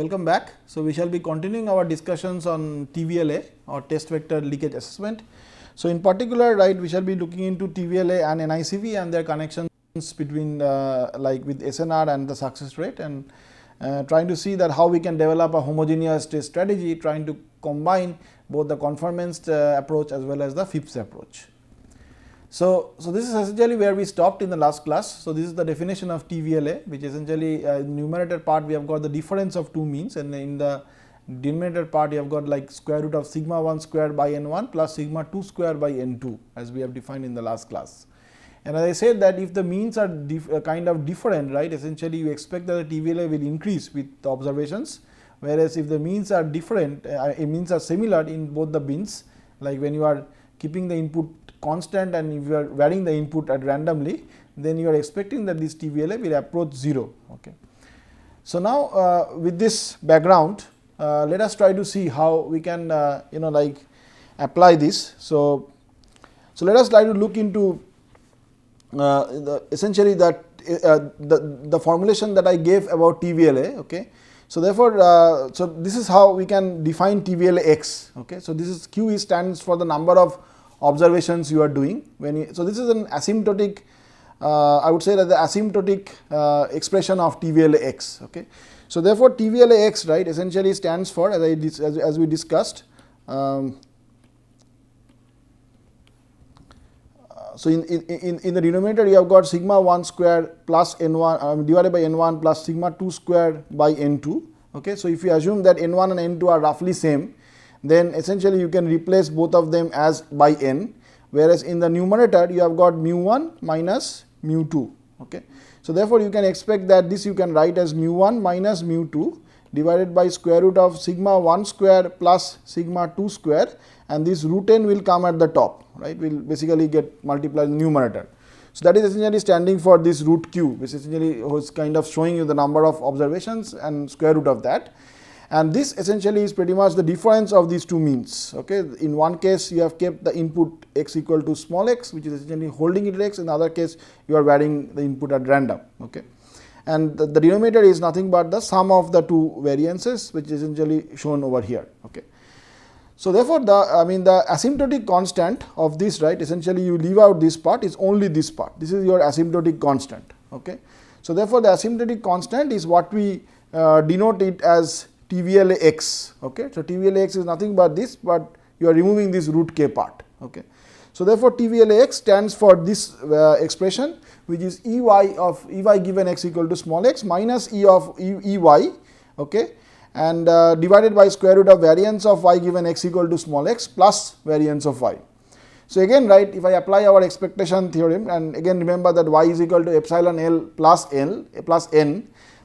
welcome back. So, we shall be continuing our discussions on TVLA or test vector leakage assessment. So, in particular, right, we shall be looking into TVLA and NICV and their connections between like with SNR and the success rate, and trying to see that how we can develop a homogeneous test strategy, trying to combine both the conformance approach as well as the Phipps approach. So, this is essentially where we stopped in the last class. So, this is the definition of TVLA, which essentially numerator part we have got the difference of two means, and in the denominator part you have got like square root of sigma 1 square by n1 plus sigma 2 square by n2, as we have defined in the last class. And as I said that if the means are kind of different, right, essentially you expect that the TVLA will increase with the observations, whereas if the means are different, means are similar in both the bins, like when you are keeping the input constant and if you are varying the input at randomly, then you are expecting that this TVLA will approach 0. Okay. So, now with this background, let us try to see how we can like apply this. So, let us try to look into essentially that the formulation that I gave about TVLA. Okay. So, therefore, so this is how we can define TVLA x. Okay. So, this is Q stands for the number of observations you are doing when you, so this is an asymptotic, I would say that the asymptotic expression of TVLA x. Okay. So, therefore, TVLA x, right, essentially stands for, as we discussed, so in the denominator you have got sigma 1 square plus n1 divided by n1 plus sigma 2 square by n2. Okay. So, if you assume that n1 and n2 are roughly same, then essentially you can replace both of them as by n, whereas in the numerator you have got mu1 minus mu2. Okay. So, therefore, you can expect that this you can write as mu1 minus mu2 divided by square root of sigma 1 square plus sigma 2 square, and this root n will come at the top, right, will basically get multiplied in the numerator. So, that is essentially standing for this root q, which essentially was kind of showing you the number of observations and square root of that. And this essentially is pretty much the difference of these two means. Okay. In one case you have kept the input x equal to small x, which is essentially holding it at x. In the other case you are varying the input at random. Okay. And the denominator is nothing but the sum of the two variances, which is essentially shown over here. Okay. So, therefore, the asymptotic constant of this, right, essentially you leave out this part, is only this part. This is your asymptotic constant. Okay. So, therefore, the asymptotic constant is what we denote it as TVLA x. Okay. So, TVLA x is nothing but this, but you are removing this root k part. Okay. So, therefore, TVLA x stands for this expression, which is Ey of Ey given x equal to small x minus E of Ey, okay, and divided by square root of variance of y given x equal to small x plus variance of y. So, again, right, if I apply our expectation theorem, and again remember that y is equal to epsilon L plus n,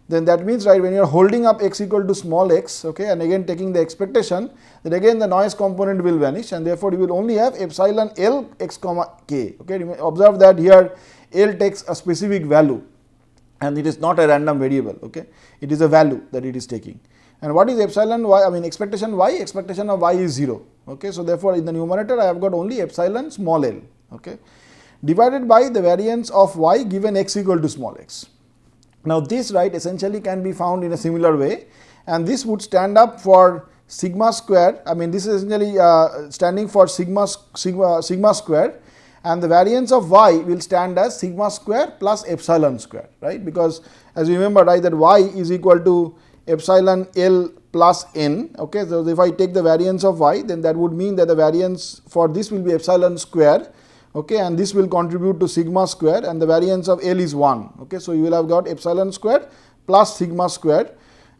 then that means, right, when you are holding up x equal to small x, okay, and again taking the expectation, then again the noise component will vanish, and therefore you will only have epsilon L x comma k. Okay. Observe that here L takes a specific value and it is not a random variable. Okay. It is a value that it is taking. And what is epsilon y? I mean expectation y? Expectation of y is 0. Okay. So, therefore, in the numerator I have got only epsilon small l, okay, divided by the variance of y given x equal to small x. Now, this, right, essentially can be found in a similar way, and this would stand up for sigma square. I mean, this is essentially standing for sigma square, and the variance of y will stand as sigma square plus epsilon square, right, because as you remember, right, that y is equal to epsilon L plus n. Okay. So, if I take the variance of y, then that would mean that the variance for this will be epsilon square. Okay, and this will contribute to sigma square, and the variance of L is 1. Okay, so, you will have got epsilon square plus sigma square,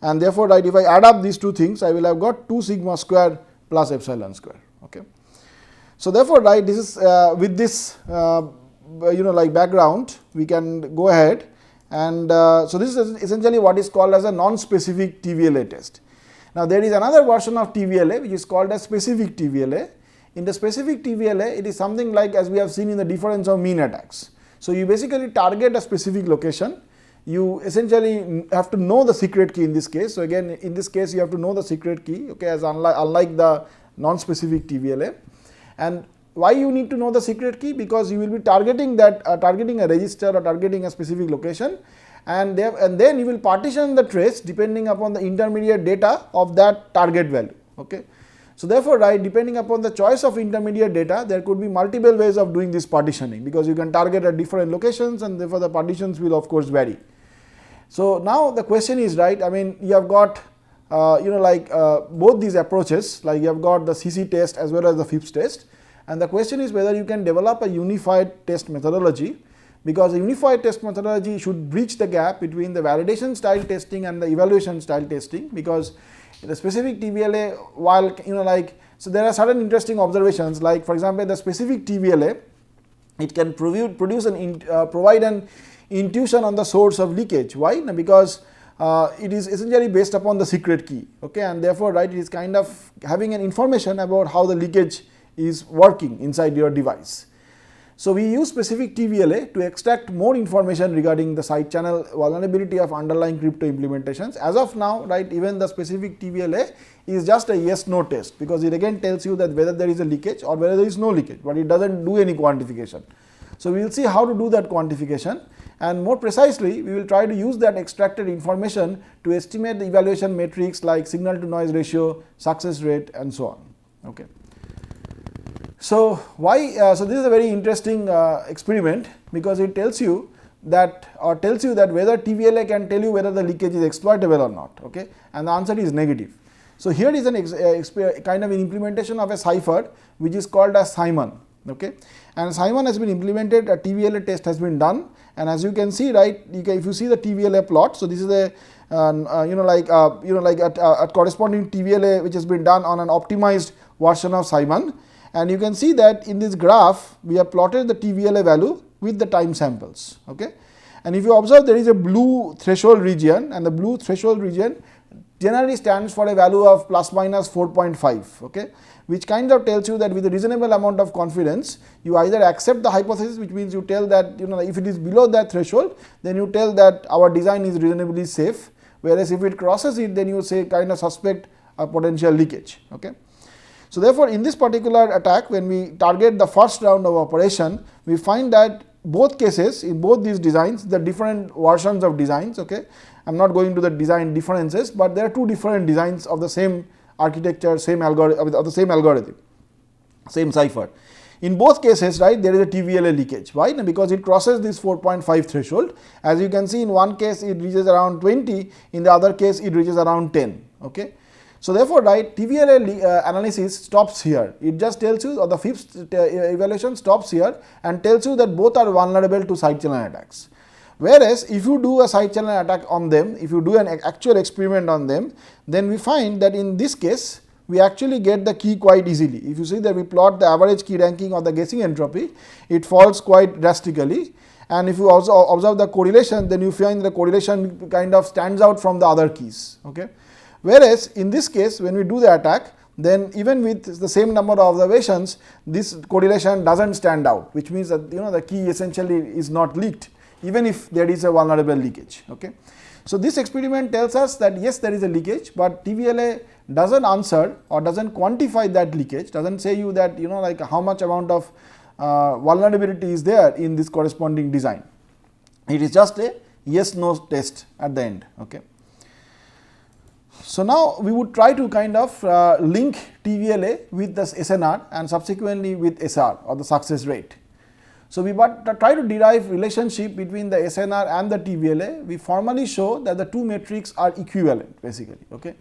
and therefore, right, if I add up these two things, I will have got 2 sigma square plus epsilon square. Okay. So, therefore, right, this is with this like background, we can go ahead, and so this is essentially what is called as a non-specific TVLA test. Now, there is another version of TVLA which is called as specific TVLA. In the specific TVLA, it is something like as we have seen in the difference of mean attacks. So, you basically target a specific location, you essentially have to know the secret key in this case. So, again in this case you have to know the secret key, okay, as unlike the non-specific TVLA. And why you need to know the secret key? Because you will be targeting that targeting a register or targeting a specific location, and then you will partition the trace depending upon the intermediate data of that target value. Okay. So therefore, right, depending upon the choice of intermediate data, there could be multiple ways of doing this partitioning, because you can target at different locations, and therefore the partitions will of course vary. So now the question is, right, I mean, you have got both these approaches, like you have got the CC test as well as the Phipps test, and the question is whether you can develop a unified test methodology, because a unified test methodology should bridge the gap between the validation style testing and the evaluation style testing, because the specific TVLA, while so there are certain interesting observations, like for example the specific TVLA, it can provide an intuition on the source of leakage. Why? Because it is essentially based upon the secret key, okay, and therefore, right, it is kind of having an information about how the leakage is working inside your device. So we use specific TVLA to extract more information regarding the side channel vulnerability of underlying crypto implementations. As of now, right, even the specific TVLA is just a yes/no test, because it again tells you that whether there is a leakage or whether there is no leakage, but it doesn't do any quantification. So we will see how to do that quantification, and more precisely we will try to use that extracted information to estimate the evaluation metrics like signal to noise ratio, success rate, and so on. Okay. So why? So this is a very interesting experiment, because it tells you that whether TVLA can tell you whether the leakage is exploitable or not. Okay, and the answer is negative. So here is an kind of an implementation of a cipher which is called as Simon. Okay, and Simon has been implemented. A TVLA test has been done, and as you can see, right, if you see the TVLA plot, so this is a corresponding TVLA which has been done on an optimized version of Simon. And you can see that in this graph we have plotted the TVLA value with the time samples. Okay, and if you observe, there is a blue threshold region, and the blue threshold region generally stands for a value of plus minus 4.5. Okay, which kind of tells you that with a reasonable amount of confidence you either accept the hypothesis, which means you tell that if it is below that threshold, then you tell that our design is reasonably safe, whereas if it crosses it, then you say kind of suspect a potential leakage. Okay. So therefore, in this particular attack, when we target the first round of operation, we find that both cases, in both these designs, the different versions of designs, okay, I am not going to the design differences, but there are two different designs of the same architecture, same algorithm, same cipher. In both cases, right, there is a TVLA leakage. Why? Because it crosses this 4.5 threshold. As you can see, in one case it reaches around 20, in the other case it reaches around 10. Okay. So therefore, right, TVLA analysis stops here. It just tells you, or the Phipps evaluation stops here and tells you that both are vulnerable to side channel attacks. Whereas if you do a side channel attack on them, if you do an actual experiment on them, then we find that in this case we actually get the key quite easily. If you see that we plot the average key ranking or the guessing entropy, it falls quite drastically. And if you also observe the correlation, then you find the correlation kind of stands out from the other keys. Okay. Whereas in this case, when we do the attack, then even with the same number of observations, this correlation doesn't stand out, which means that the key essentially is not leaked, even if there is a vulnerable leakage. Okay. So this experiment tells us that yes, there is a leakage, but TVLA doesn't answer or doesn't quantify that leakage, doesn't say you that how much amount of vulnerability is there in this corresponding design. It is just a yes/no test at the end. Okay. So now we would try to kind of link TVLA with the SNR and subsequently with SR, or the success rate. So we try to derive relationship between the SNR and the TVLA. We formally show that the two metrics are equivalent basically. Okay.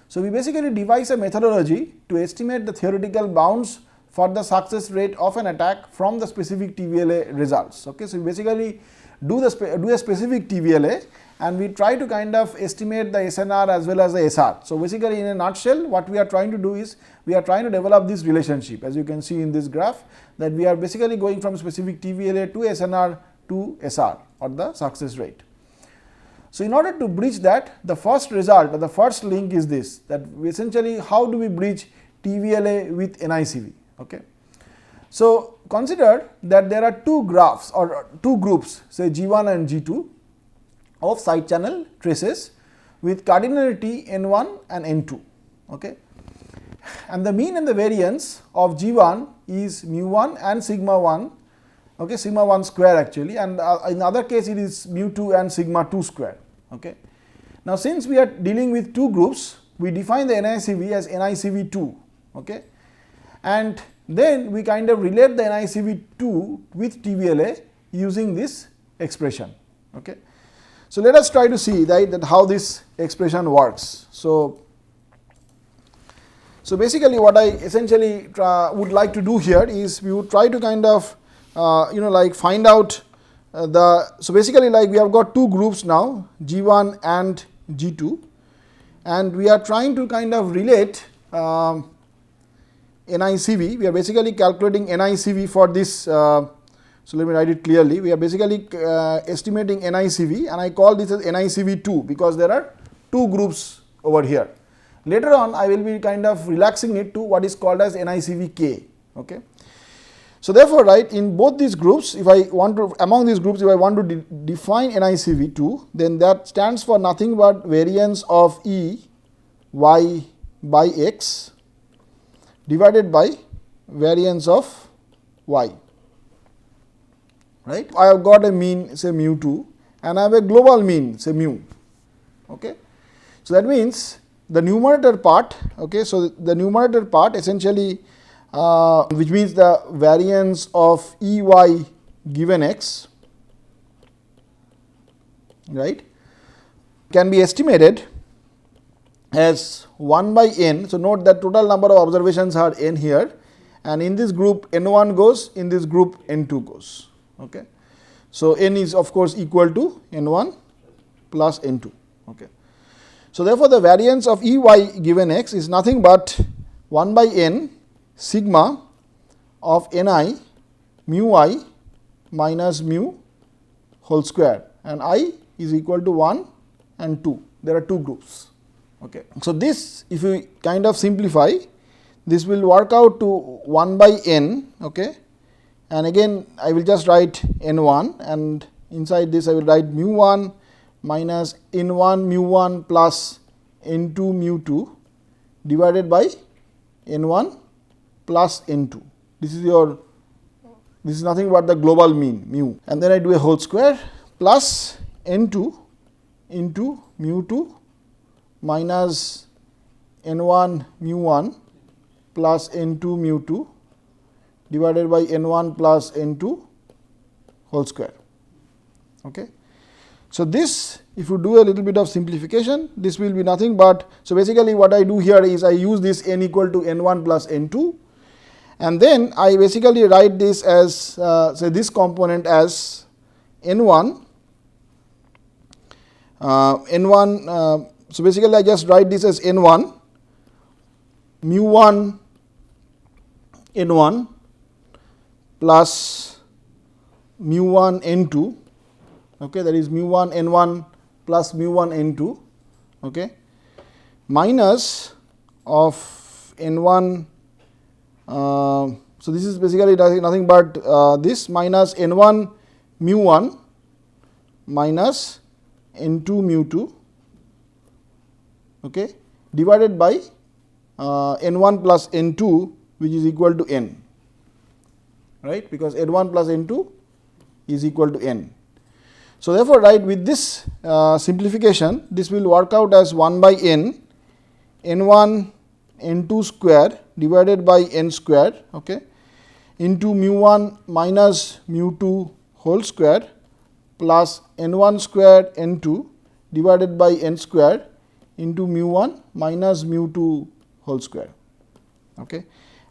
So we basically devise a methodology to estimate the theoretical bounds for the success rate of an attack from the specific TVLA results. Okay. So we basically do a specific TVLA, and we try to kind of estimate the SNR as well as the SR. So basically, in a nutshell, what we are trying to do is we are trying to develop this relationship, as you can see in this graph, that we are basically going from specific TVLA to SNR to SR, or the success rate. So in order to bridge that, the first result or the first link is this, that we essentially how do we bridge TVLA with NICV. Okay. So consider that there are two graphs or two groups, say G1 and G2, of side channel traces with cardinality N1 and N2. Okay. And the mean and the variance of G1 is mu1 and sigma 1 okay, sigma 1 square actually, and in the other case it is mu 2 and sigma 2 square. Okay. Now, since we are dealing with two groups, we define the NICV as NICV2, okay, and then we kind of relate the NICV2 with TVLA using this expression. Okay. So, let us try to see that how this expression works. So, basically what I essentially would like to do here is we would try to kind of like find out so basically like we have got two groups now, G1 and G2, and we are trying to kind of relate NICV. We are basically calculating NICV for this. So, let me write it clearly. We are basically estimating NICV, and I call this as NICV2 because there are two groups over here. Later on, I will be kind of relaxing it to what is called as NICVK. Okay. So, therefore, right, in both these groups, if I want to, among these groups, if I want to define NICV2, then that stands for nothing but variance of E y by x divided by variance of y, right. I have got a mean, say mu 2, and I have a global mean, say mu. Okay. So, that means the numerator part, okay, so the numerator part essentially which means the variance of E y given x, right, can be estimated as 1 by n. So, note that total number of observations are n here, and in this group n1 goes, in this group n2 goes. Okay. So, n is of course equal to n1 plus n2. Okay. So, therefore, the variance of E y given x is nothing but 1 by n sigma of ni mu I minus mu whole square, and I is equal to 1 and 2. There are two groups. Okay. So, this if we kind of simplify, this will work out to 1 by n, okay, and again I will just write n1, and inside this I will write mu 1 minus n1 mu 1 plus n2 mu 2 divided by n1 plus n2. This is nothing but the global mean mu, and then I do a whole square plus n2 into mu 2 minus n1 mu 1 plus n2 mu 2 divided by n1 plus n2 whole square. Okay. So, this if you do a little bit of simplification, this will be nothing but, so basically what I do here is I use this n equal to n1 plus n2, and then I basically write this as say this component as n1 so basically I just write this as n1 mu 1 n1 plus mu 1 n2, okay, that is mu 1 n1 plus mu 1 n2, okay, minus of n1. So, this is basically nothing but this minus n1 mu 1 minus n2 mu 2, okay, divided by n1 plus n2, which is equal to n, right, because n1 plus n2 is equal to n. So, therefore, right, with this simplification, this will work out as 1 by n n1 n2 square divided by n square, okay, into mu 1 minus mu 2 whole square plus n1 square n2 divided by n square into mu 1 minus mu 2 whole square. Okay.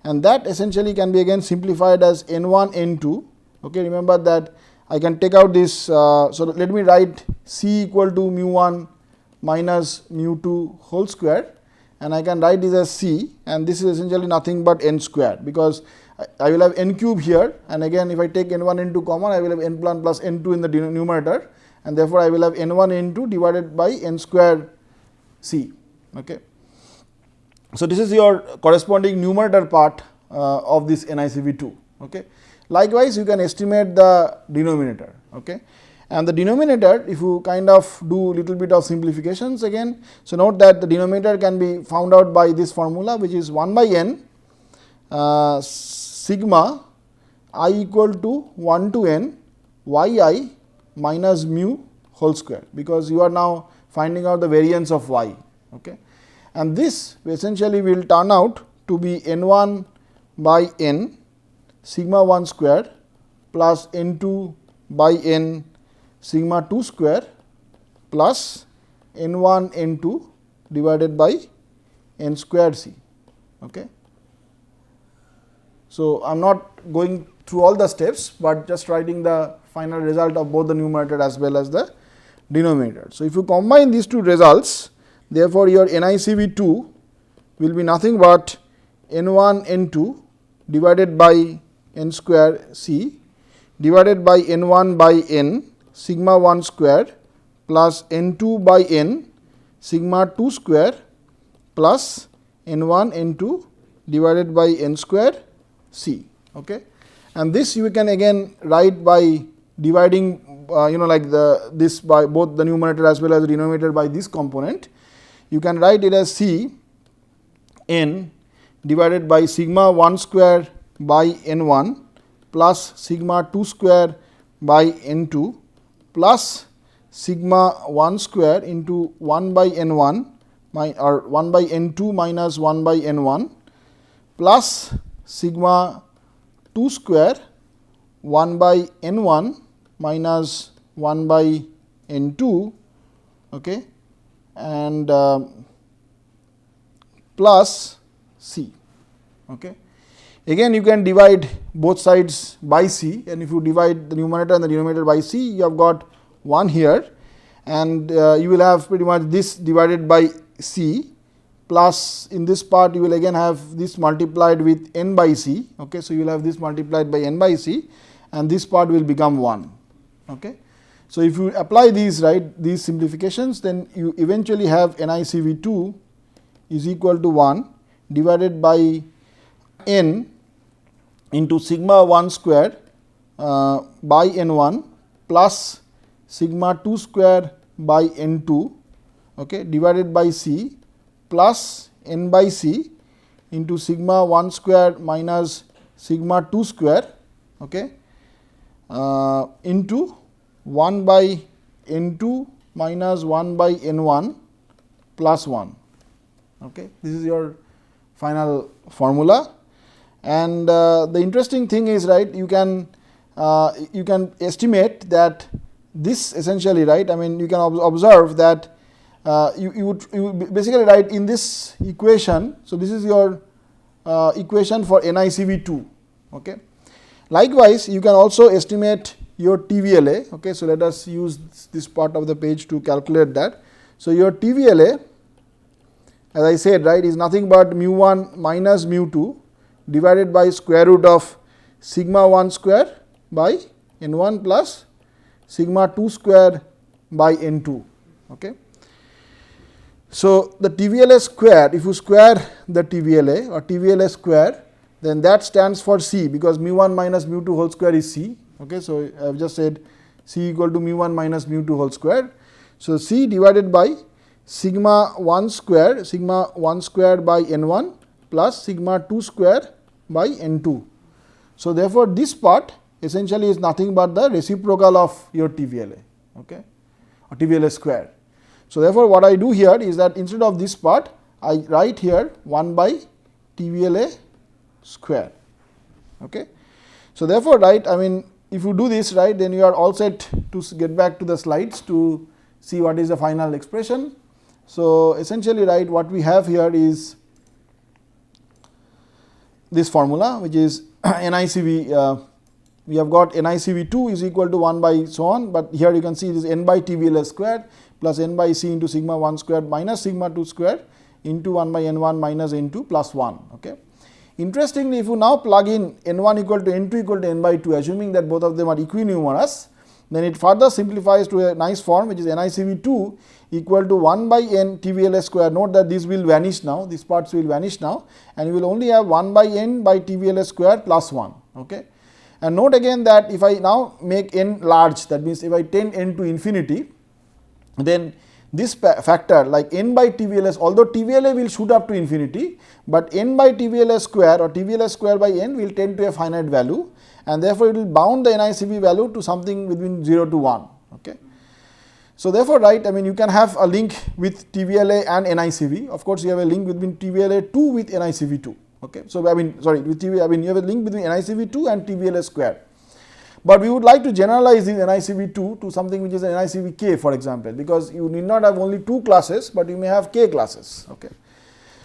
And that essentially can be again simplified as n1 n2. Okay. Remember that I can take out this. So, let me write C equal to mu 1 minus mu 2 whole square, and I can write this as C, and this is essentially nothing but n square, because I will have n cube here, and again if I take n1 n2 common, I will have n1 plus n2 in the numerator, and therefore I will have n1 n2 divided by n square C. Okay. So, this is your corresponding numerator part of this NICV2. Okay. Likewise, you can estimate the denominator. Okay. And the denominator, if you kind of do little bit of simplifications again, so note that the denominator can be found out by this formula, which is 1 by n sigma I equal to 1 to n yi minus mu whole square, because you are now finding out the variance of y. Okay. And this essentially will turn out to be n1 by n sigma 1 square plus n2 by n sigma 2 square plus n1 n2 divided by n squared c. Okay. So, I am not going through all the steps, but just writing the final result of both the numerator as well as the denominator. So, if you combine these two results, therefore, your NICV2 will be nothing but n1 n2 divided by n square c divided by n1 by n sigma 1 square plus n2 by n sigma 2 square plus n1 n2 divided by n square c. Okay. And this you can again write by dividing like this by both the numerator as well as the denominator by this component. You can write it as c n divided by sigma 1 square by n1 plus sigma 2 square by n2 plus sigma 1 square into 1 by n1 or 1 by n2 minus 1 by n1 plus sigma 2 square 1 by n1 minus 1 by n2, okay, and plus c. Okay. Again you can divide both sides by c, and if you divide the numerator and the denominator by c, you have got 1 here, and you will have pretty much this divided by c, plus in this part you will again have this multiplied with n by c. Okay. So, you will have this multiplied by n by c, and this part will become 1. Okay. So, if you apply these these simplifications, then you eventually have NICV2 is equal to 1 divided by n into sigma 1 square by n1 plus sigma 2 square by n2, okay, divided by c plus n by c into sigma 1 square minus sigma 2 square, okay, into 1 by n2 minus 1 by n1 plus 1. Okay. This is your final formula, and the interesting thing is you can estimate that this essentially I mean you can observe that you would basically write in this equation. So, this is your equation for NICV2. Okay. Likewise, you can also estimate your TVLA. Okay. So, let us use this part of the page to calculate that. So, your TVLA, as I said, is nothing but mu 1 minus mu 2 divided by square root of sigma 1 square by n 1 plus sigma 2 square by n 2. Okay. So, the TVLA square, if you square the TVLA or TVLA square, then that stands for c, because mu 1 minus mu 2 whole square is c. Okay. So, I have just said c equal to mu 1 minus mu 2 whole square. So, c divided by sigma 1 square by n 1 plus sigma 2 square by n 2. So, therefore, this part essentially is nothing but the reciprocal of your TVLA, okay, or TVLA square. So, therefore, what I do here is that instead of this part, I write here 1 by TVLA square. Okay. So, therefore, I mean if you do this then you are all set to get back to the slides to see what is the final expression. So, essentially what we have here is this formula, which is NICV. We have got NICV2 is equal to 1 by so on, but here you can see it is n by TVLA square plus n by c into sigma 1 square minus sigma 2 square into 1 by n1 minus n2 plus 1. Okay. Interestingly, if you now plug in n1 equal to n2 equal to n by 2, assuming that both of them are equinumerous, then it further simplifies to a nice form, which is NICV2 equal to 1 by n TVLA square. Note that this will vanish now, these parts will vanish now, and you will only have 1 by n by TVLA square plus 1. Okay. And note again that if I now make n large, that means if I tend n to infinity, then this factor like n by TVLS, although TVLA will shoot up to infinity, but n by TVLS square or TVLS square by n will tend to a finite value, and therefore it will bound the NICV value to something between 0 to 1. Okay. So therefore, right, I mean you can have a link with TVLA and NICV. Of course, you have a link between TVLA 2 with NICV 2. Okay. So I mean, sorry, with you have a link between NICV 2 and TVLA square. But we would like to generalize this NICV 2 to something which is an NICV k, for example, because you need not have only 2 classes, but you may have k classes. Okay.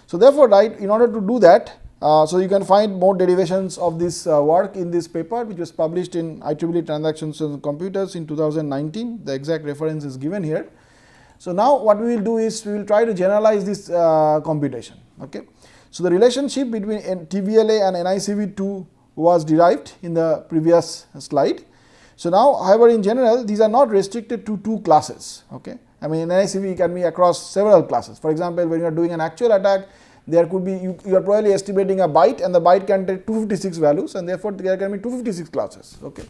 So therefore, right, in order to do that, so you can find more derivations of this work in this paper, which was published in IEEE Transactions on Computers in 2019. The exact reference is given here. So now what we will do is we will try to generalize this computation. Okay. So the relationship between TVLA and NICV2 was derived in the previous slide. So now, however, in general, these are not restricted to 2 classes. Okay. I mean, NICV can be across several classes. For example, when you are doing an actual attack, there could be, you are probably estimating a byte, and the byte can take 256 values, and therefore there can be 256 classes. Okay.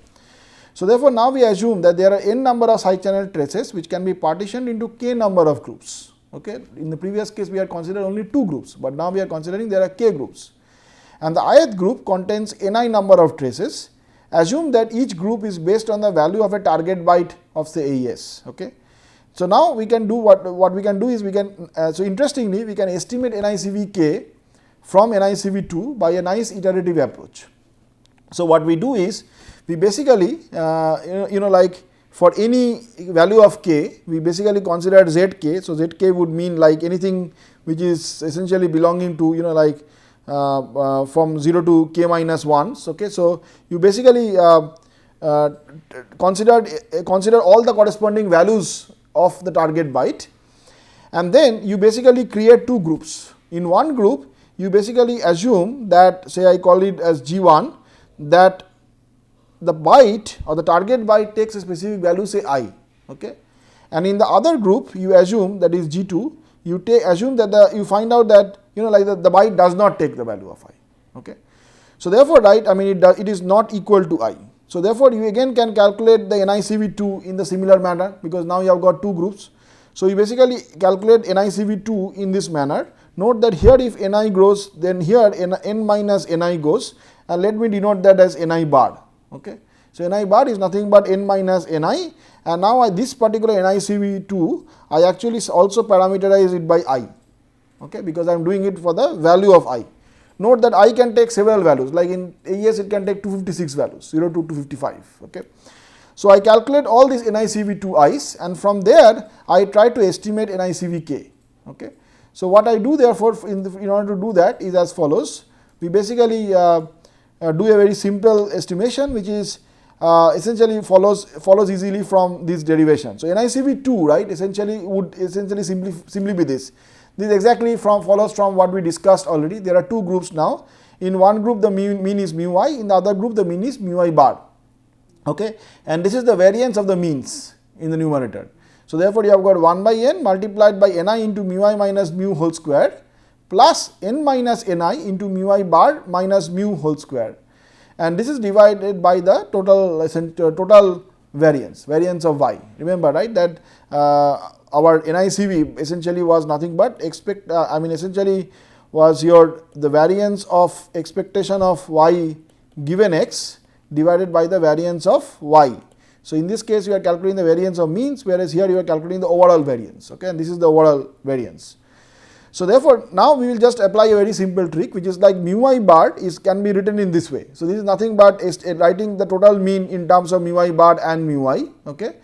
So therefore now we assume that there are n number of side channel traces which can be partitioned into k number of groups. Okay. In the previous case we had considered only 2 groups, but now we are considering there are k groups. And the ith group contains ni number of traces. Assume that each group is based on the value of a target byte of say AES. Okay. So now we can do what we can do is we can, so interestingly we can estimate NICV k from NICV2 by a nice iterative approach. So what we do is we basically like for any value of k we basically consider zk. So zk would mean like anything which is essentially belonging to from 0 to k minus 1s. Okay. So you basically consider all the corresponding values of the target byte, and then you basically create 2 groups. In one group you basically assume that, say I call it as G1, that the byte or the target byte takes a specific value, say I. Okay. And in the other group you assume, that is G2, you assume that you find out that the byte does not take the value of I. Okay. So therefore, right, I mean it is not equal to I. So therefore you again can calculate the NICV2 in the similar manner, because now you have got 2 groups. So you basically calculate NICV2 in this manner. Note that here if Ni grows, then here n minus Ni goes, and let me denote that as Ni bar. Okay. So Ni bar is nothing but n minus Ni, and now this particular NICV2 I actually also parameterize it by I. Okay, because I am doing it for the value of I. Note that I can take several values, like in AES it can take 256 values, 0 to 255. Okay. So I calculate all these NICV2 i's, and from there I try to estimate NICVk. Okay. So what I do therefore in order to do that is as follows. We basically do a very simple estimation, which is essentially follows easily from this derivation. So NICV2, right, essentially would simply be this. This exactly follows from what we discussed already. There are 2 groups now. In one group the mean is mu I, in the other group the mean is mu I bar. Okay, and this is the variance of the means in the numerator. So therefore you have got 1 by n multiplied by Ni into mu I minus mu whole square plus n minus Ni into mu I bar minus mu whole square, and this is divided by the total variance of y. Remember, right, that our NICV essentially was nothing but essentially was the variance of expectation of y given x divided by the variance of y. So in this case you are calculating the variance of means, whereas here you are calculating the overall variance. Okay, and this is the overall variance. So therefore now we will just apply a very simple trick, which is like mu I bar can be written in this way. So this is nothing but writing the total mean in terms of mu I bar and mu I. Okay,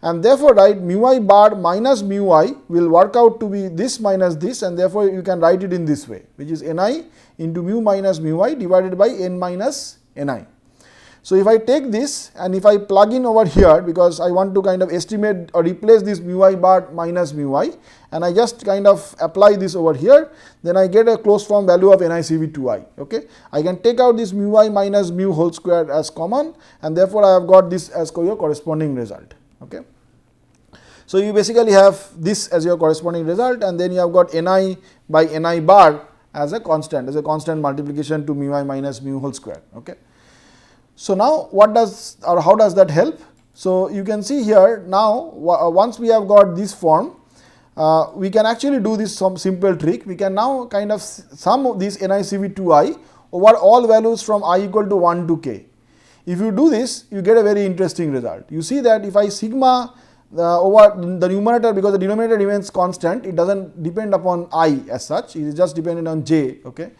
and therefore write mu I bar minus mu I will work out to be this minus this, and therefore you can write it in this way, which is Ni into mu minus mu I divided by n minus Ni. So if I take this and if I plug in over here, because I want to kind of estimate or replace this mu I bar minus mu I, and I just kind of apply this over here, then I get a closed form value of NICV2i. Okay, I can take out this mu I minus mu whole square as common, and therefore I have got this as your corresponding result. Okay, so you basically have this as your corresponding result, and then you have got Ni by Ni bar as a constant multiplication to mu I minus mu whole square. Okay. So now how does that help? So you can see here now, once we have got this form, we can actually do this some simple trick. We can now kind of sum this NiCv2i over all values from I equal to 1 to k. If you do this, you get a very interesting result. You see that if I sigma over the numerator, because the denominator remains constant, it does not depend upon I as such, it is just dependent on j. Okay.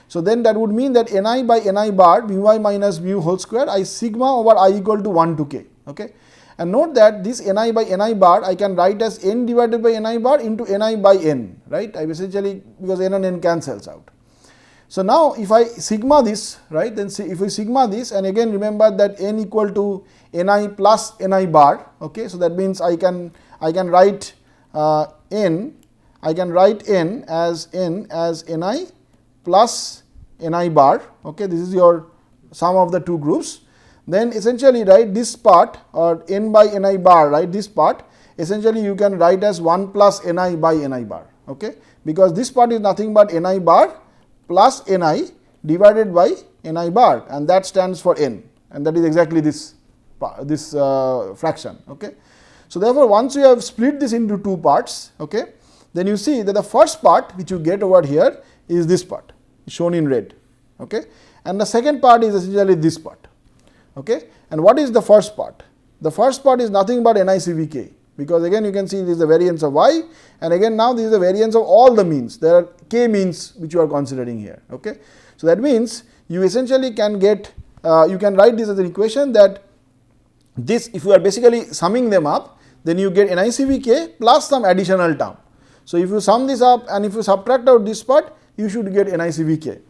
So then that would mean that Ni by Ni bar mu I minus mu whole square I sigma over I equal to 1 to k. Okay. And note that this Ni by Ni bar I can write as n divided by Ni bar into Ni by n, right. I essentially, because n and n cancels out. So now if I sigma this, right, then see if we sigma this, and again remember that n equal to Ni plus Ni bar, okay. So that means I can write n as Ni plus Ni bar, okay. This is your sum of the two groups. Then essentially, right, this part or n by Ni bar, right, this part essentially you can write as 1 plus Ni by Ni bar, okay, because this part is nothing but Ni bar plus Ni divided by Ni bar, and that stands for n, and that is exactly this fraction, okay. So therefore, once you have split this into two parts, okay, then you see that the first part which you get over here is this part shown in red, okay, and the second part is essentially this part. Okay. And what is the first part? The first part is nothing but NiCvk, because again you can see this is the variance of y, and again now this is the variance of all the means. There are k means which you are considering here. Okay. So that means you essentially can get, you can write this as an equation that this, if you are basically summing them up, then you get NiCvk plus some additional term. So if you sum this up and if you subtract out this part, you should get NiCvk.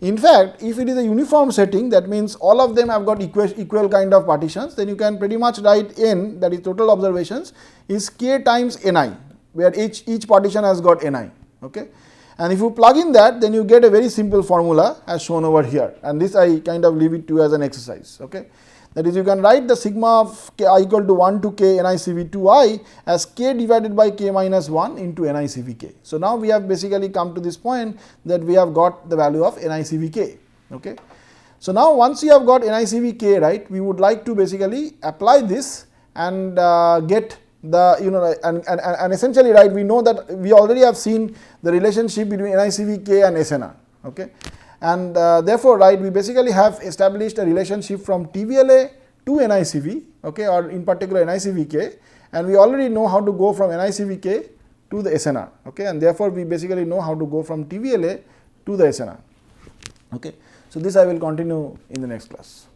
In fact, if it is a uniform setting, that means all of them have got equal kind of partitions, then you can pretty much write n, that is total observations, is k times Ni, where each partition has got Ni. Okay. And if you plug in that, then you get a very simple formula as shown over here, and this I kind of leave it to you as an exercise. Okay. That is, you can write the sigma of k I equal to 1 to k NiCv2i as k divided by k minus 1 into NiCvk. So now we have basically come to this point that we have got the value of NiCvk. Okay. So now once you have got NiCvk, right, we would like to basically apply this and get the, and essentially, right, we know that we already have seen the relationship between NiCvk and SNR. Okay. And therefore, right, we basically have established a relationship from TVLA to NiCv, okay, or in particular NiCvk, and we already know how to go from NiCvk to the SNR, okay, and therefore we basically know how to go from TVLA to the SNR. Okay. So this I will continue in the next class.